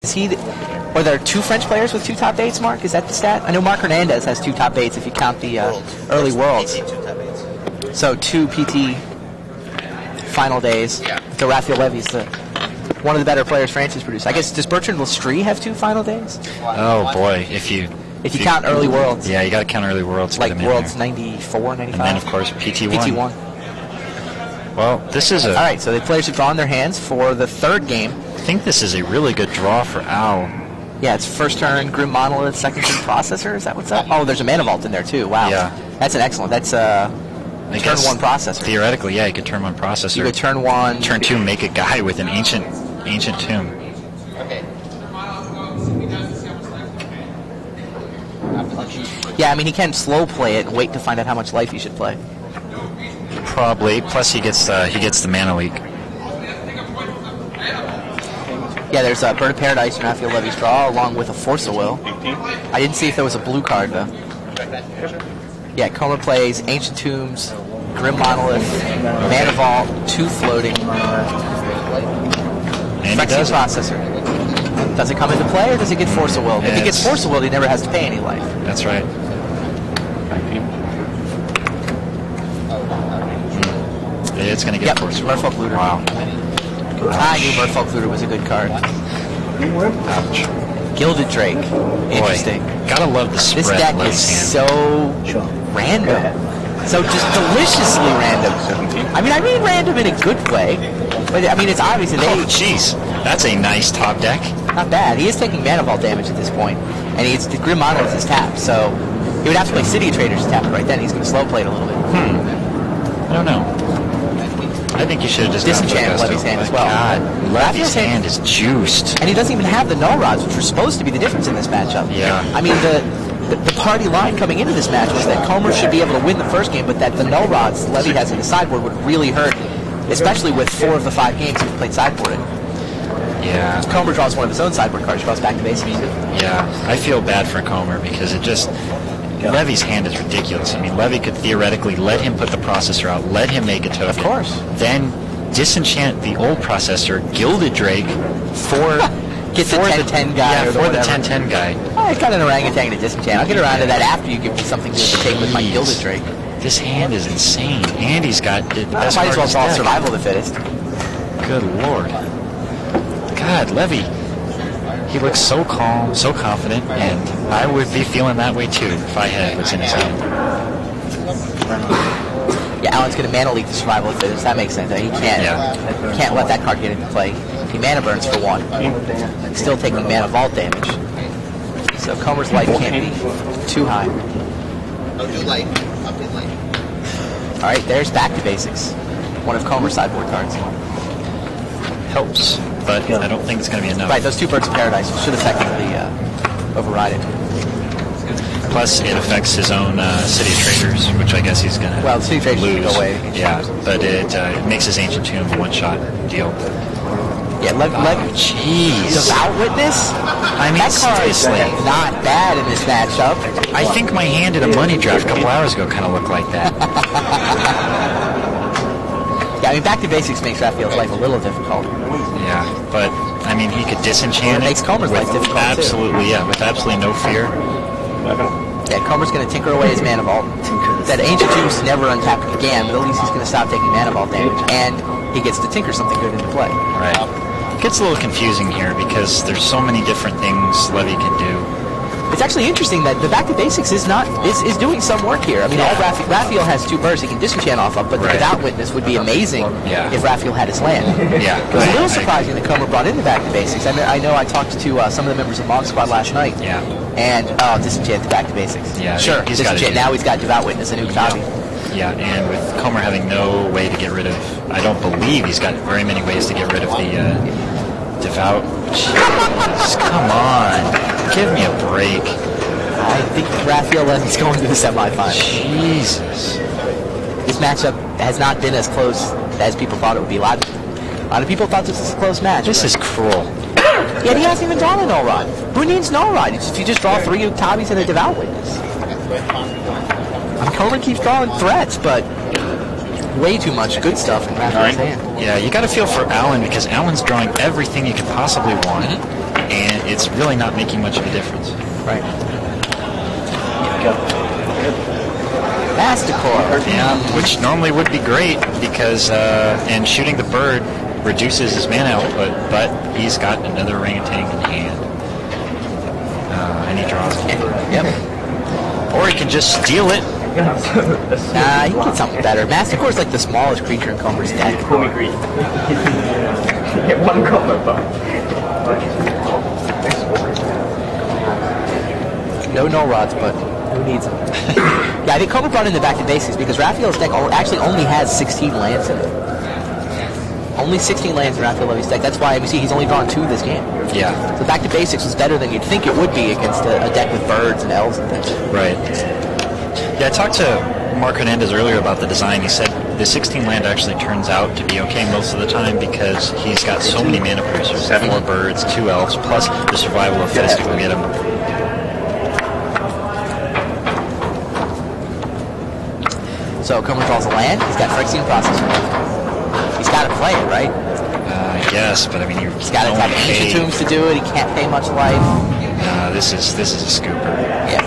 Is he? Are there 2 French players with 2 top 8s, Mark? Is that the stat? I know Mark Hernandez has 2 top 8s if you count the early Worlds. So 2 PT final days. So Raphael Levy's one of the better players France has produced. I guess, does Bertrand Lestrie have 2 final days? Oh, boy. If you count early Worlds. Yeah, you got to count early Worlds. Like Worlds 94, 95. And then, of course, PT1. PT1. Well, this is a... All right, so the players have drawn their hands for the 3rd game. I think this is a really good draw for Al. Yeah, it's first turn, Grim Monolith, second turn Processor. Is that what's up? Oh, there's a Mana Vault in there, too. Wow. Yeah. That's an excellent. That's turn 1 Processor. Theoretically, yeah, you could turn 1 Processor. You could turn 1... Turn 2, make a guy with an ancient tomb. Okay. Yeah, I mean, he can slow play it and wait to find out how much life he should play. Probably. Plus, he gets the mana leak. Yeah, there's a Bird of Paradise and Raphael Levy's draw, along with a Force of Will. I didn't see if there was a blue card, though. Yeah, Comer plays Ancient Tombs, Grim Monolith, Mana Vault, 2 floating, And he does Processor. Does it come into play, or does it get Force of Will? If he gets Force of Will, he never has to pay any life. That's right. It's going to get Force of Will. Merfolk Looter. Wow. I knew Merfolk Looter was a good card. Ouch. Gilded Drake. Interesting. Boy, gotta love the spread. This deck is so random. So just deliciously random. I mean random in a good way. But I mean, it's obvious that Oh, jeez. That's a nice top deck. Not bad. He is taking Mana Vault damage at this point. And the Grim Monolith is tapped, so he would have to play City Traders to tap it right then. He's going to slow play it a little bit. I don't know. I think you should have just disenchant Levy's hand as well. God, Levy's hand is juiced. And he doesn't even have the Null Rods, which were supposed to be the difference in this matchup. Yeah. I mean, the party line coming into this match was that Comer should be able to win the first game, but that the Null Rods Levy has in the sideboard would really hurt, especially with 4 of the 5 games he's played sideboarded. Yeah. Comer draws one of his own sideboard cards, draws back to basics. Yeah, I feel bad for Comer because it just... Levy's hand is ridiculous. I mean, Levy could theoretically let him put the processor out, let him make a token. Of course. Then disenchant the old processor, Gilded Drake, for... Get the 10-10 guy. Yeah, or for the 10-10 guy. I got an orangutan to disenchant. I'll get around to that after you give me something good to take with my Gilded Drake. This hand is insane. And he's got the best might as well draw deck. Survival of the Fittest. Good lord. God, Levy. He looks so calm, so confident, and I would be feeling that way too if I had what's in his hand. Yeah, Alan's going to Mana Leak the Survival of the Fittest. That makes sense. He can't let that card get into play. He Mana Burns for 1. Still taking Mana Vault damage. So Comer's life can't be too high. I'll do light. I'll do light. Alright, there's Back to Basics. One of Comer's sideboard cards. Helps, but I don't think it's going to be enough. Right, those 2 Birds of Paradise should effectively override it. Plus, it affects his own City of Traders, which I guess he's going to Well, City of Traders lose. Go away. Yeah, but it makes his Ancient Tomb a one-shot deal. Yeah, jeez. Devout Witness? I mean, that card is seriously. not bad in this matchup. I think my hand in a money draft a couple hours ago kind of looked like that. Yeah, I mean, Back to Basics makes Raphael's life a little difficult. Yeah, but, I mean, he could disenchant it makes Comer's life difficult, absolutely, too. Yeah, with absolutely no fear. Yeah, Comer's going to tinker away his Mana Vault. That Ancient Tomb's never untapped again, but at least he's going to stop taking Mana Vault damage, and he gets to tinker something good into play. Right. It gets a little confusing here because there's so many different things Levy can do. It's actually interesting that the Back to Basics is doing some work here. I mean, all Raphael has 2 birds he can disenchant off of, but the Devout Witness would be amazing if Raphael had his land. Yeah. It was a little surprising that Comer brought in the Back to Basics. I know I talked to some of the members of Mob Squad last night. Yeah. And disenchant the Back to Basics. Yeah. Sure. He's got it. Now he's got Devout Witness and Uktavi. Yeah, and with Comer having no way to get rid of, I don't believe he's got very many ways to get rid of the Devout. Jeez, come on, give me a break. I think Raphael Levy's going to the semifinals. Jesus. This matchup has not been as close as people thought it would be. A lot of people thought this was a close match. This is cruel. Yet he hasn't even drawn a Null Rod. Who needs Null Rod? If you just draw 3 Uktavis and a Devout Witness. Comer keeps drawing threats, but way too much good stuff in Raphael's hand. Yeah, you got to feel for Alan because Alan's drawing everything you could possibly want, and it's really not making much of a difference. Right. Masticore. Yeah, which normally would be great because and shooting the bird reduces his mana output, but he's got another orangutan in hand, and he draws it. Yep. Or he can just steal it. Nah, he can get something better. Masticore is like the smallest creature in Comer's deck. Call me green. Get one combo, but. No null rods, but who needs them? Yeah, I think Comer brought in the back to basics because Raphael's deck actually only has 16 lands in it. Only 16 lands in Raphael Levy's deck. That's why we see he's only drawn 2 this game. Yeah. So back to basics was better than you'd think it would be against a deck with birds and elves and things. Right. Yeah, I talked to Mark Hernandez earlier about the design. He said the 16 land actually turns out to be okay most of the time because he's got so many mana producers. 4 birds, 2 elves, plus the survival of Festic will get him. So Comer draws a land. He's got Phyrexian Processor. He's got to play it, right? I guess, but I mean, he's got to tap Ancient Tombs to do it. He can't pay much life. This is a scooper. Yeah.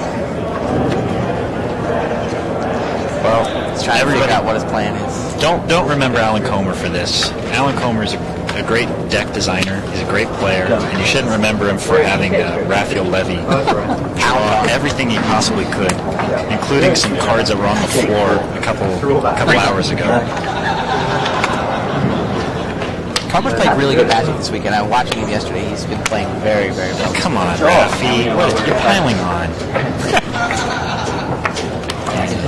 Well, let's try to figure out what his plan is. Don't remember Alan Comer for this. Alan Comer is a great deck designer. He's a great player, and you shouldn't remember him for having Raphael Levy draw everything he possibly could, including some cards that were on the floor a couple hours ago. Comer's played really good Magic this weekend. I was watching him yesterday. He's been playing very, very well. Come on, Rafi. You're piling on.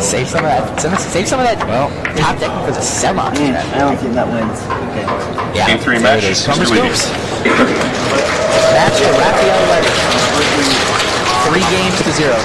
Save some of that. Save some of that. Well, top deck for the semi. I don't think that wins. Okay. Yeah. Game 3 match. Comer scopes. Match for Raphael Levy. 3 games to 0.